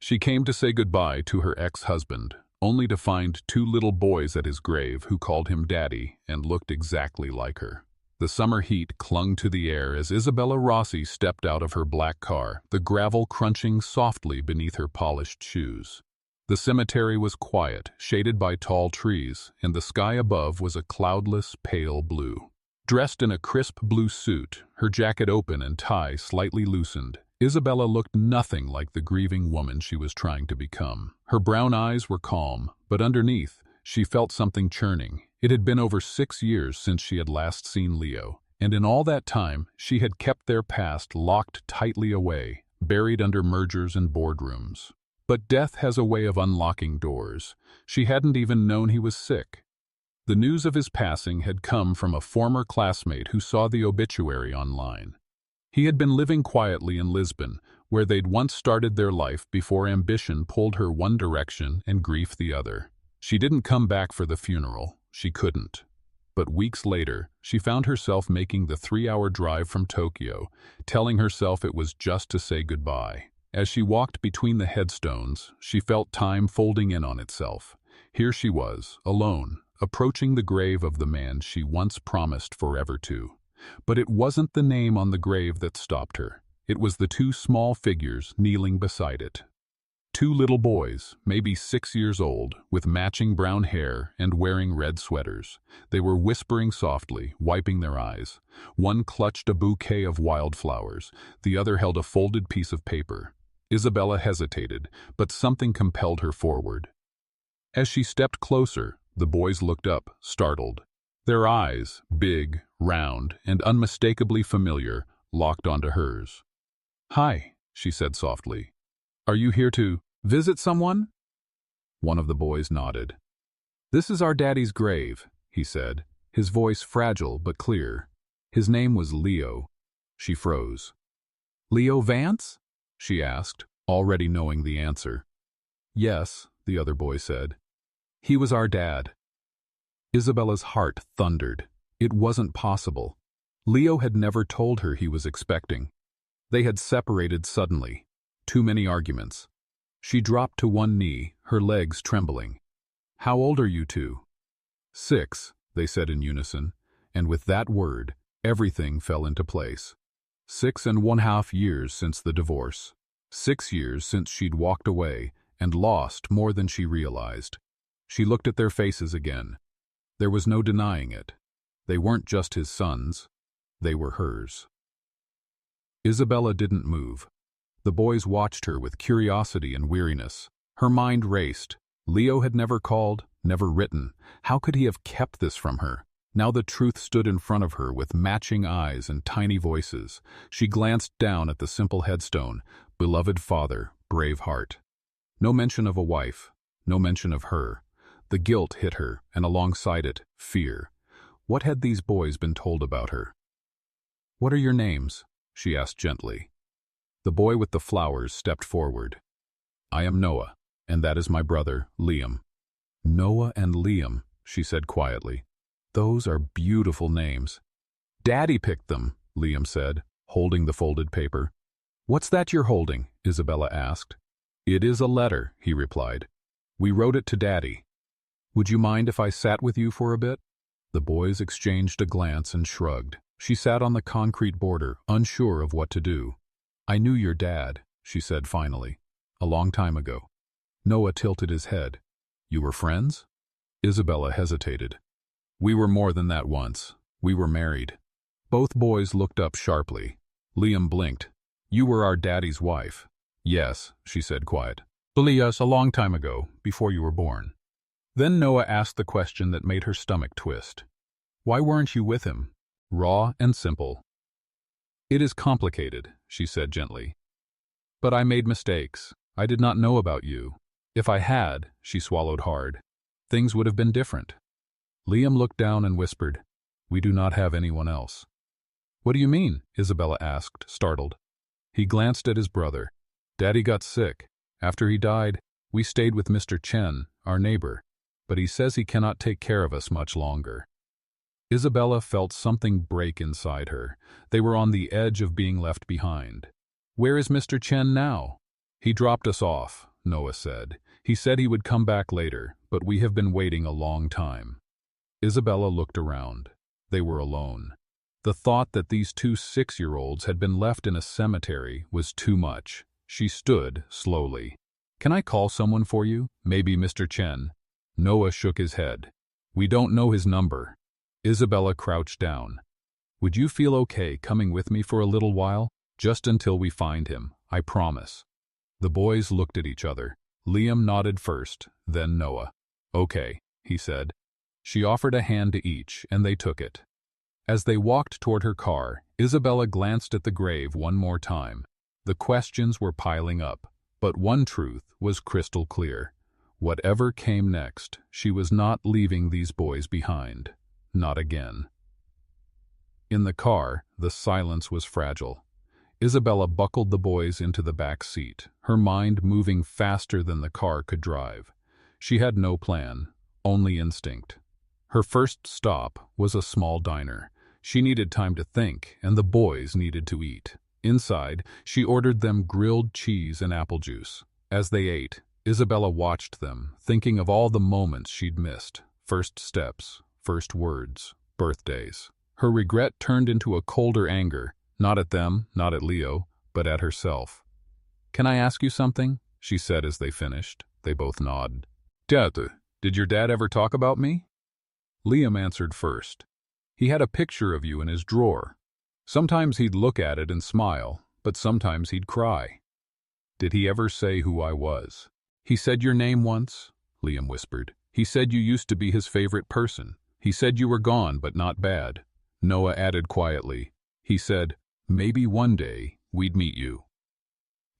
She came to say goodbye to her ex-husband, only to find two little boys at his grave who called him Daddy and looked exactly like her. The summer heat clung to the air as Isabella Rossi stepped out of her black car, the gravel crunching softly beneath her polished shoes. The cemetery was quiet, shaded by tall trees, and the sky above was a cloudless, pale blue. Dressed in a crisp blue suit, her jacket open and tie slightly loosened, Isabella looked nothing like the grieving woman she was trying to become. Her brown eyes were calm, but underneath, she felt something churning. It had been over 6 years since she had last seen Leo, and in all that time, she had kept their past locked tightly away, buried under mergers and boardrooms. But death has a way of unlocking doors. She hadn't even known he was sick. The news of his passing had come from a former classmate who saw the obituary online. He had been living quietly in Lisbon, where they'd once started their life before ambition pulled her one direction and grief the other. She didn't come back for the funeral. She couldn't. But weeks later, she found herself making the 3-hour drive from Tokyo, telling herself it was just to say goodbye. As she walked between the headstones, she felt time folding in on itself. Here she was, alone, approaching the grave of the man she once promised forever to. But it wasn't the name on the grave that stopped her. It was the two small figures kneeling beside it. Two little boys, maybe 6 years old, with matching brown hair and wearing red sweaters. They were whispering softly, wiping their eyes. One clutched a bouquet of wildflowers, the other held a folded piece of paper. Isabella hesitated, but something compelled her forward. As she stepped closer, the boys looked up, startled. Their eyes, big, round, and unmistakably familiar, locked onto hers. "Hi," she said softly. "Are you here to visit someone?" One of the boys nodded. "This is our daddy's grave," he said, his voice fragile but clear. His name was Leo. She froze. "Leo Vance?" she asked, already knowing the answer. "Yes," the other boy said. "He was our dad." Isabella's heart thundered. It wasn't possible. Leo had never told her he was expecting. They had separated suddenly. Too many arguments. She dropped to one knee, her legs trembling. "How old are you two?" "6, they said in unison, and with that word, everything fell into place. 6.5 years since the divorce. 6 years since she'd walked away and lost more than she realized. She looked at their faces again. There was no denying it. They weren't just his sons. They were hers. Isabella didn't move. The boys watched her with curiosity and weariness. Her mind raced. Leo had never called, never written. How could he have kept this from her? Now the truth stood in front of her with matching eyes and tiny voices. She glanced down at the simple headstone. Beloved father, brave heart. No mention of a wife. No mention of her. The guilt hit her, and alongside it, fear. What had these boys been told about her? "What are your names?" she asked gently. The boy with the flowers stepped forward. "I am Noah, and that is my brother, Liam." "Noah and Liam," she said quietly. "Those are beautiful names." "Daddy picked them," Liam said, holding the folded paper. "What's that you're holding?" Isabella asked. "It is a letter," he replied. "We wrote it to Daddy. Would you mind if I sat with you for a bit?" The boys exchanged a glance and shrugged. She sat on the concrete border, unsure of what to do. "I knew your dad," she said finally. "A long time ago." Noah tilted his head. "You were friends?" Isabella hesitated. "We were more than that once. We were married." Both boys looked up sharply. Liam blinked. "You were our daddy's wife." "Yes," she said quiet. "Yes, a long time ago, before you were born." Then Noah asked the question that made her stomach twist. "Why weren't you with him?" Raw and simple. "It is complicated," she said gently. "But I made mistakes. I did not know about you. If I had," she swallowed hard, "things would have been different." Liam looked down and whispered, "We do not have anyone else." "What do you mean?" Isabella asked, startled. He glanced at his brother. "Daddy got sick. After he died, we stayed with Mr. Chen, our neighbor, but he says he cannot take care of us much longer." Isabella felt something break inside her. They were on the edge of being left behind. "Where is Mr. Chen now?" "He dropped us off. Noah said. He said he would come back later, but we have been waiting a long time. Isabella looked around. They were alone. The thought that these two 6-year-olds had been left in a cemetery was too much. She stood slowly. "Can I call someone for you? Maybe Mr. Chen?" Noah shook his head. "We don't know his number." Isabella crouched down. "Would you feel okay coming with me for a little while? Just until we find him, I promise." The boys looked at each other. Liam nodded first, then Noah. "Okay," he said. She offered a hand to each, and they took it. As they walked toward her car, Isabella glanced at the grave one more time. The questions were piling up, but one truth was crystal clear. Whatever came next, she was not leaving these boys behind. Not again. In the car, the silence was fragile. Isabella buckled the boys into the back seat, her mind moving faster than the car could drive. She had no plan, only instinct. Her first stop was a small diner. She needed time to think, and the boys needed to eat. Inside, she ordered them grilled cheese and apple juice. As they ate, Isabella watched them, thinking of all the moments she'd missed. First steps, first words, birthdays. Her regret turned into a colder anger, not at them, not at Leo, but at herself. "Can I ask you something?" she said as they finished. They both nodded. "Dad, did your dad ever talk about me?" Liam answered first. "He had a picture of you in his drawer. Sometimes he'd look at it and smile, but sometimes he'd cry." "Did he ever say who I was?" "He said your name once," Liam whispered. "He said you used to be his favorite person. He said you were gone, but not bad." Noah added quietly. "He said, maybe one day we'd meet you."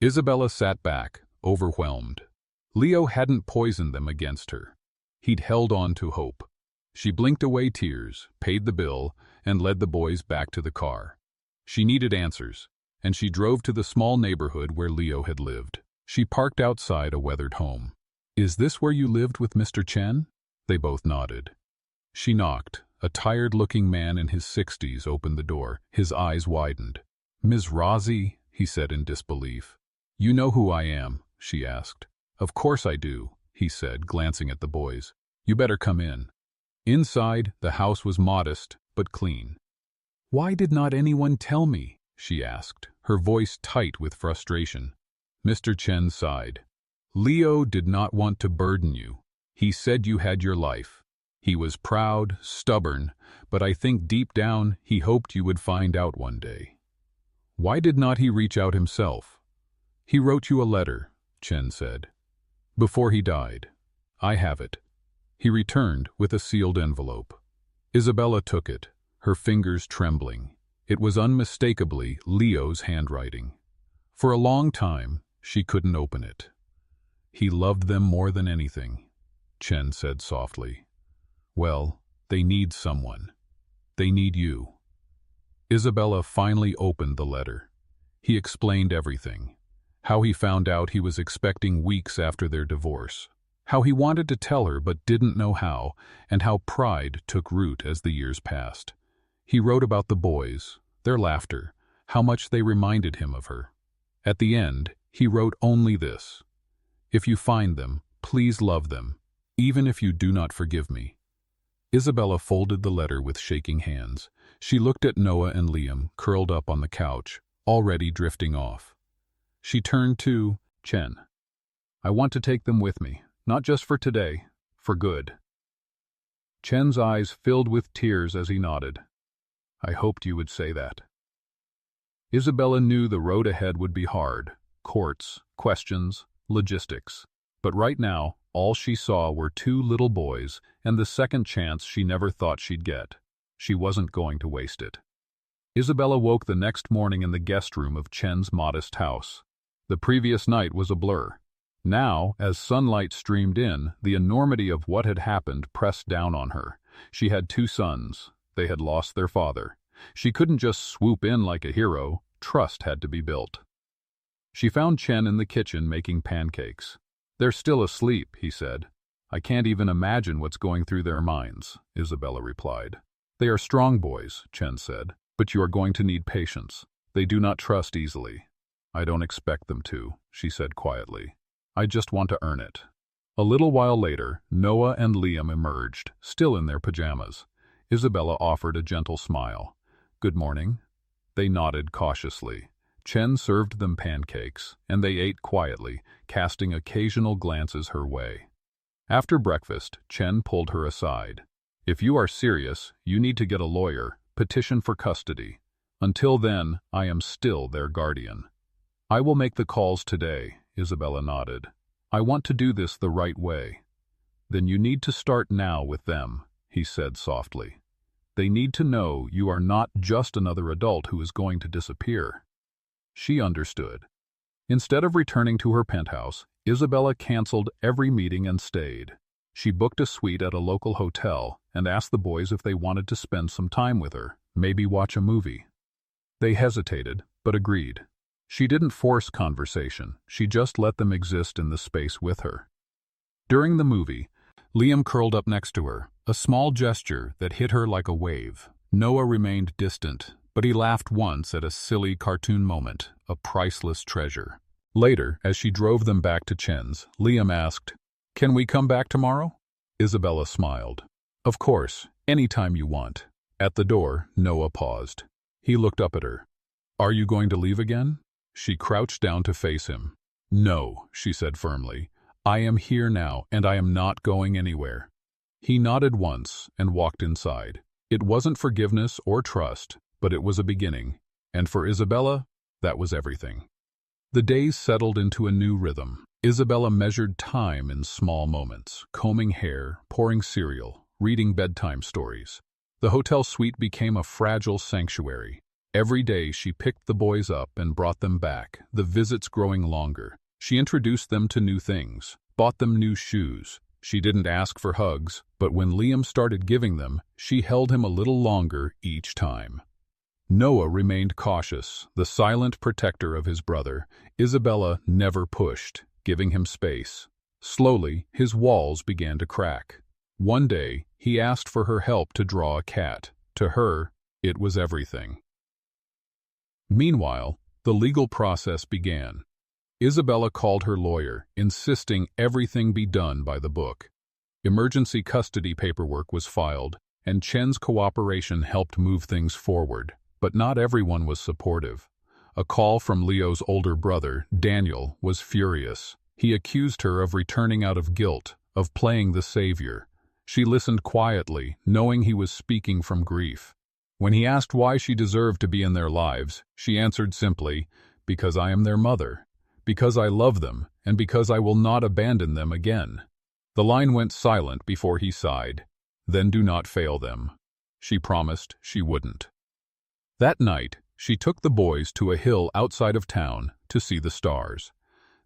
Isabella sat back, overwhelmed. Leo hadn't poisoned them against her. He'd held on to hope. She blinked away tears, paid the bill, and led the boys back to the car. She needed answers, and she drove to the small neighborhood where Leo had lived. She parked outside a weathered home. "Is this where you lived with Mr. Chen?" They both nodded. She knocked. A tired-looking man in his 60s opened the door. His eyes widened. "Ms. Rossi," he said in disbelief. "You know who I am?" she asked. "Of course I do," he said, glancing at the boys. "You better come in." Inside, the house was modest, but clean. "Why did not anyone tell me?" she asked, her voice tight with frustration. Mr. Chen sighed. "Leo did not want to burden you. He said you had your life. He was proud, stubborn, but I think deep down he hoped you would find out one day." "Why did not he reach out himself?" "He wrote you a letter," Chen said, "before he died. I have it." He returned with a sealed envelope. Isabella took it, her fingers trembling. It was unmistakably Leo's handwriting. For a long time, she couldn't open it. "He loved them more than anything," Chen said softly. "Well, they need someone. They need you." Isabella finally opened the letter. He explained everything. How he found out he was expecting weeks after their divorce. How he wanted to tell her but didn't know how, and how pride took root as the years passed. He wrote about the boys, their laughter, how much they reminded him of her. At the end, he wrote only this: "If you find them, please love them, even if you do not forgive me." Isabella folded the letter with shaking hands. She looked at Noah and Liam, curled up on the couch, already drifting off. She turned to Chen. "I want to take them with me, not just for today, for good." Chen's eyes filled with tears as he nodded. "I hoped you would say that." Isabella knew the road ahead would be hard. Courts, questions, logistics. But right now, all she saw were 2 little boys and the second chance she never thought she'd get. She wasn't going to waste it. Isabella woke the next morning in the guest room of Chen's modest house. The previous night was a blur. Now, as sunlight streamed in, the enormity of what had happened pressed down on her. She had 2 sons. They had lost their father. She couldn't just swoop in like a hero. Trust had to be built. She found Chen in the kitchen making pancakes. "They're still asleep," he said. "I can't even imagine what's going through their minds," Isabella replied. "They are strong boys," Chen said, "but you are going to need patience. They do not trust easily." "I don't expect them to," she said quietly. I just want to earn it." A little while later, Noah and Liam emerged, still in their pajamas. Isabella offered a gentle smile. "Good morning." They nodded cautiously. Chen served them pancakes, and they ate quietly, casting occasional glances her way. After breakfast, Chen pulled her aside. "If you are serious, you need to get a lawyer, petition for custody. Until then, I am still their guardian." "I will make the calls today," Isabella nodded. "I want to do this the right way." "Then you need to start now with them," he said softly. "They need to know you are not just another adult who is going to disappear." She understood. Instead of returning to her penthouse, Isabella canceled every meeting and stayed. She booked a suite at a local hotel and asked the boys if they wanted to spend some time with her, maybe watch a movie. They hesitated, but agreed. She didn't force conversation, she just let them exist in the space with her. During the movie, Liam curled up next to her, a small gesture that hit her like a wave. Noah remained distant, but he laughed once at a silly cartoon moment, a priceless treasure. Later, as she drove them back to Chen's, Liam asked, "Can we come back tomorrow?" Isabella smiled. "Of course, anytime you want." At the door, Noah paused. He looked up at her. "Are you going to leave again?" She crouched down to face him. "No," she said firmly. "I am here now, and I am not going anywhere." He nodded once and walked inside. It wasn't forgiveness or trust, but it was a beginning. And for Isabella, that was everything. The days settled into a new rhythm. Isabella measured time in small moments, combing hair, pouring cereal, reading bedtime stories. The hotel suite became a fragile sanctuary. Every day she picked the boys up and brought them back, the visits growing longer. She introduced them to new things, bought them new shoes. She didn't ask for hugs, but when Liam started giving them, she held him a little longer each time. Noah remained cautious, the silent protector of his brother. Isabella never pushed, giving him space. Slowly, his walls began to crack. One day, he asked for her help to draw a cat. To her, it was everything. Meanwhile, the legal process began. Isabella called her lawyer, insisting everything be done by the book. Emergency custody paperwork was filed, and Chen's cooperation helped move things forward. But not everyone was supportive. A call from Leo's older brother, Daniel, was furious. He accused her of returning out of guilt, of playing the savior. She listened quietly, knowing he was speaking from grief. When he asked why she deserved to be in their lives, she answered simply, "Because I am their mother, because I love them, and because I will not abandon them again." The line went silent before he sighed. "Then do not fail them." She promised she wouldn't. That night, she took the boys to a hill outside of town to see the stars.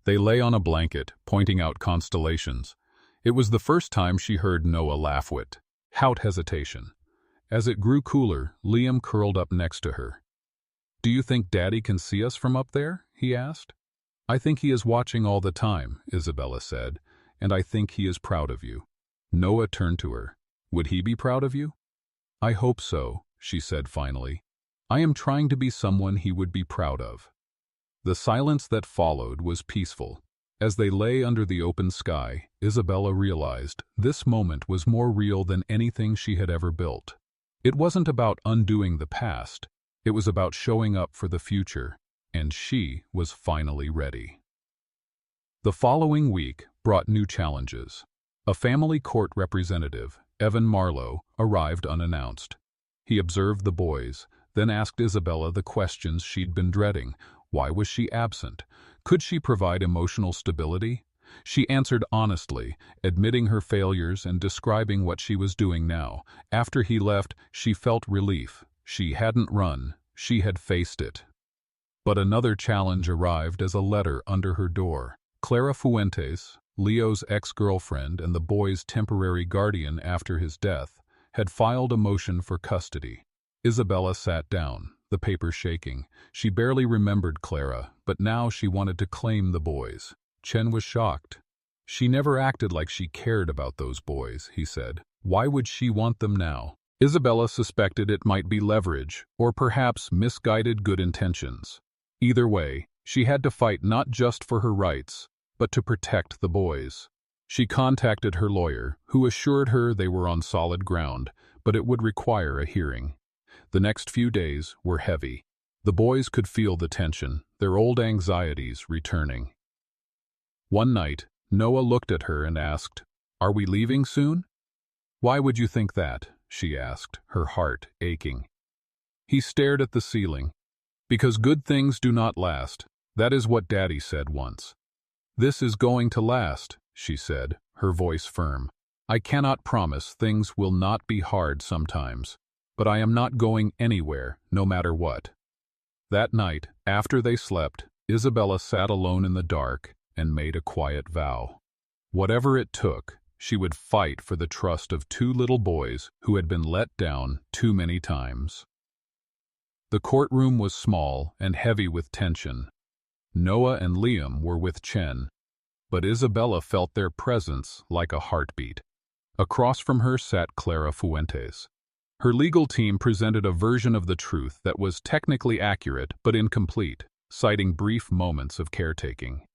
They lay on a blanket, pointing out constellations. It was the first time she heard Noah laugh without hesitation. As it grew cooler, Liam curled up next to her. "Do you think Daddy can see us from up there?" he asked. "I think he is watching all the time," Isabella said, "and I think he is proud of you." Noah turned to her. "Would he be proud of you?" "I hope so," she said finally. "I am trying to be someone he would be proud of." The silence that followed was peaceful. As they lay under the open sky, Isabella realized this moment was more real than anything she had ever built. It wasn't about undoing the past, it was about showing up for the future, and she was finally ready. The following week brought new challenges. A family court representative, Evan Marlowe, arrived unannounced. He observed the boys, then asked Isabella the questions she'd been dreading. Why was she absent? Could she provide emotional stability? She answered honestly, admitting her failures and describing what she was doing now. After he left, she felt relief. She hadn't run, she had faced it. But another challenge arrived as a letter under her door. Clara Fuentes, Leo's ex-girlfriend and the boy's temporary guardian after his death, had filed a motion for custody. Isabella sat down, the paper shaking. She barely remembered Clara, but now she wanted to claim the boys. Chen was shocked. "She never acted like she cared about those boys," he said. "Why would she want them now?" Isabella suspected it might be leverage, or perhaps misguided good intentions. Either way, she had to fight not just for her rights, but to protect the boys. She contacted her lawyer, who assured her they were on solid ground, but it would require a hearing. The next few days were heavy. The boys could feel the tension, their old anxieties returning. One night, Noah looked at her and asked, "Are we leaving soon?" "Why would you think that?" she asked, her heart aching. He stared at the ceiling. "Because good things do not last. That is what Daddy said once." "This is going to last," she said, her voice firm. "I cannot promise things will not be hard sometimes, but I am not going anywhere, no matter what." That night, after they slept, Isabella sat alone in the dark and made a quiet vow. Whatever it took, she would fight for the trust of two little boys who had been let down too many times. The courtroom was small and heavy with tension. Noah and Liam were with Chen, but Isabella felt their presence like a heartbeat. Across from her sat Clara Fuentes. Her legal team presented a version of the truth that was technically accurate but incomplete, citing brief moments of caretaking.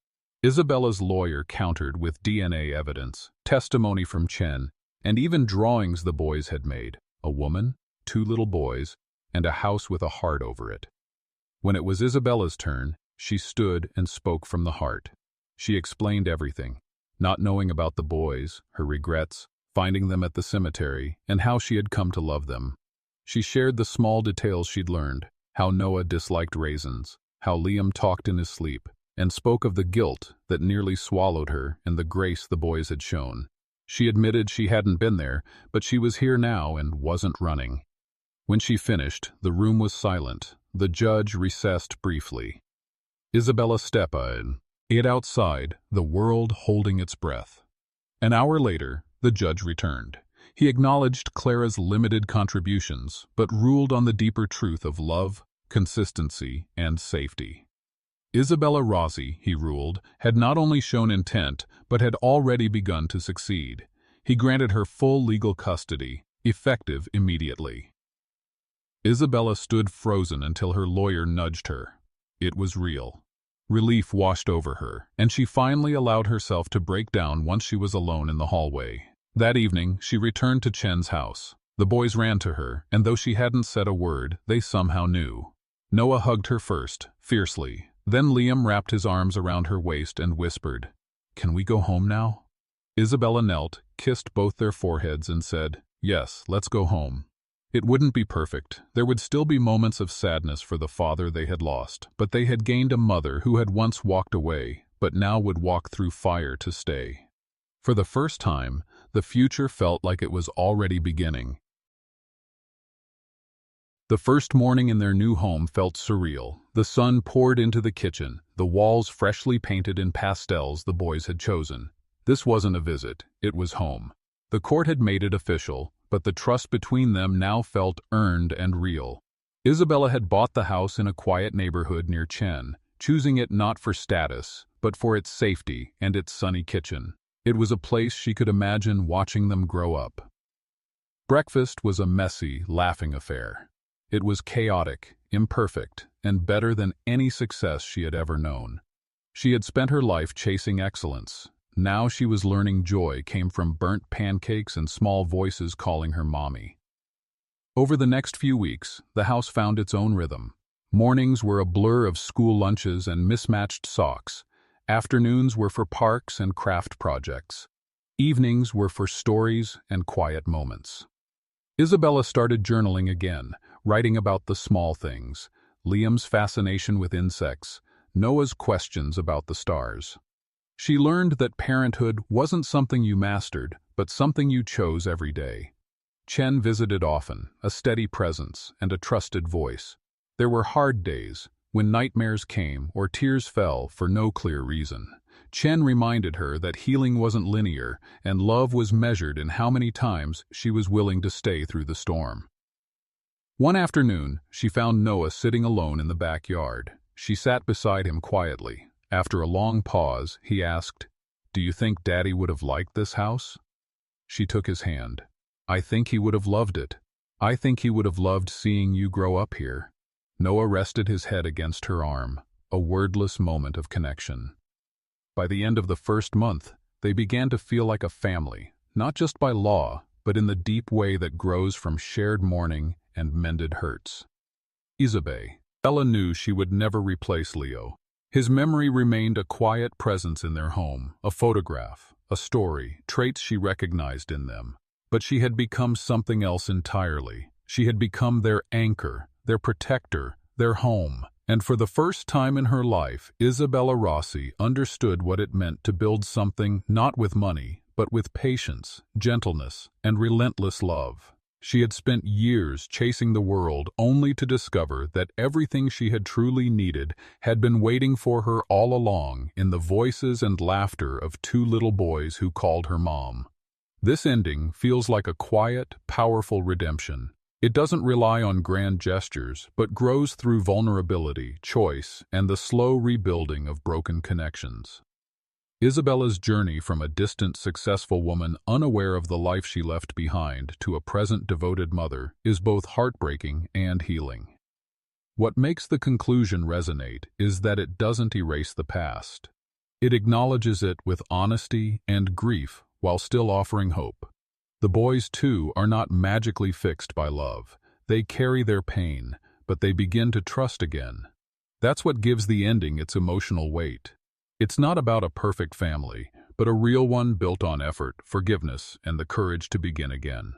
Isabella's lawyer countered with DNA evidence, testimony from Chen, and even drawings the boys had made: a woman, two little boys, and a house with a heart over it. When it was Isabella's turn, she stood and spoke from the heart. She explained everything, not knowing about the boys, her regrets, finding them at the cemetery, and how she had come to love them. She shared the small details she'd learned: how Noah disliked raisins, how Liam talked in his sleep, and spoke of the guilt that nearly swallowed her and the grace the boys had shown. She admitted she hadn't been there, but she was here now and wasn't running. When she finished, the room was silent. The judge recessed briefly. Isabella stepped outside, the world holding its breath. An hour later, the judge returned. He acknowledged Clara's limited contributions, but ruled on the deeper truth of love, consistency, and safety. Isabella Rossi, he ruled, had not only shown intent, but had already begun to succeed. He granted her full legal custody, effective immediately. Isabella stood frozen until her lawyer nudged her. It was real. Relief washed over her, and she finally allowed herself to break down once she was alone in the hallway. That evening, she returned to Chen's house. The boys ran to her, and though she hadn't said a word, they somehow knew. Noah hugged her first, fiercely. Then Liam wrapped his arms around her waist and whispered, "Can we go home now?" Isabella knelt, kissed both their foreheads, and said, "Yes, let's go home." It wouldn't be perfect. There would still be moments of sadness for the father they had lost, but they had gained a mother who had once walked away, but now would walk through fire to stay. For the first time, the future felt like it was already beginning. The first morning in their new home felt surreal. The sun poured into the kitchen, the walls freshly painted in pastels the boys had chosen. This wasn't a visit, it was home. The court had made it official, but the trust between them now felt earned and real. Isabella had bought the house in a quiet neighborhood near Chen, choosing it not for status, but for its safety and its sunny kitchen. It was a place she could imagine watching them grow up. Breakfast was a messy, laughing affair. It was chaotic, imperfect, and better than any success she had ever known. She had spent her life chasing excellence. Now she was learning joy came from burnt pancakes and small voices calling her mommy. Over the next few weeks, the house found its own rhythm. Mornings were a blur of school lunches and mismatched socks. Afternoons were for parks and craft projects. Evenings were for stories and quiet moments. Isabella started journaling again, writing about the small things: Liam's fascination with insects, Noah's questions about the stars. She learned that parenthood wasn't something you mastered, but something you chose every day. Chen visited often, a steady presence and a trusted voice. There were hard days, when nightmares came or tears fell for no clear reason. Chen reminded her that healing wasn't linear, and love was measured in how many times she was willing to stay through the storm. One afternoon, she found Noah sitting alone in the backyard. She sat beside him quietly. After a long pause, he asked, "Do you think Daddy would have liked this house?" She took his hand. "I think he would have loved it. I think he would have loved seeing you grow up here." Noah rested his head against her arm, a wordless moment of connection. By the end of the first month, they began to feel like a family, not just by law, but in the deep way that grows from shared mourning and mended hurts. Isabella knew she would never replace Leo. His memory remained a quiet presence in their home, a photograph, a story, traits she recognized in them. But she had become something else entirely. She had become their anchor, their protector, their home. And for the first time in her life, Isabella Rossi understood what it meant to build something not with money, but with patience, gentleness, and relentless love. She had spent years chasing the world only to discover that everything she had truly needed had been waiting for her all along in the voices and laughter of two little boys who called her mom. This ending feels like a quiet, powerful redemption. It doesn't rely on grand gestures, but grows through vulnerability, choice, and the slow rebuilding of broken connections. Isabella's journey from a distant, successful woman unaware of the life she left behind to a present devoted mother is both heartbreaking and healing. What makes the conclusion resonate is that it doesn't erase the past. It acknowledges it with honesty and grief while still offering hope. The boys, too, are not magically fixed by love. They carry their pain, but they begin to trust again. That's what gives the ending its emotional weight. It's not about a perfect family, but a real one built on effort, forgiveness, and the courage to begin again.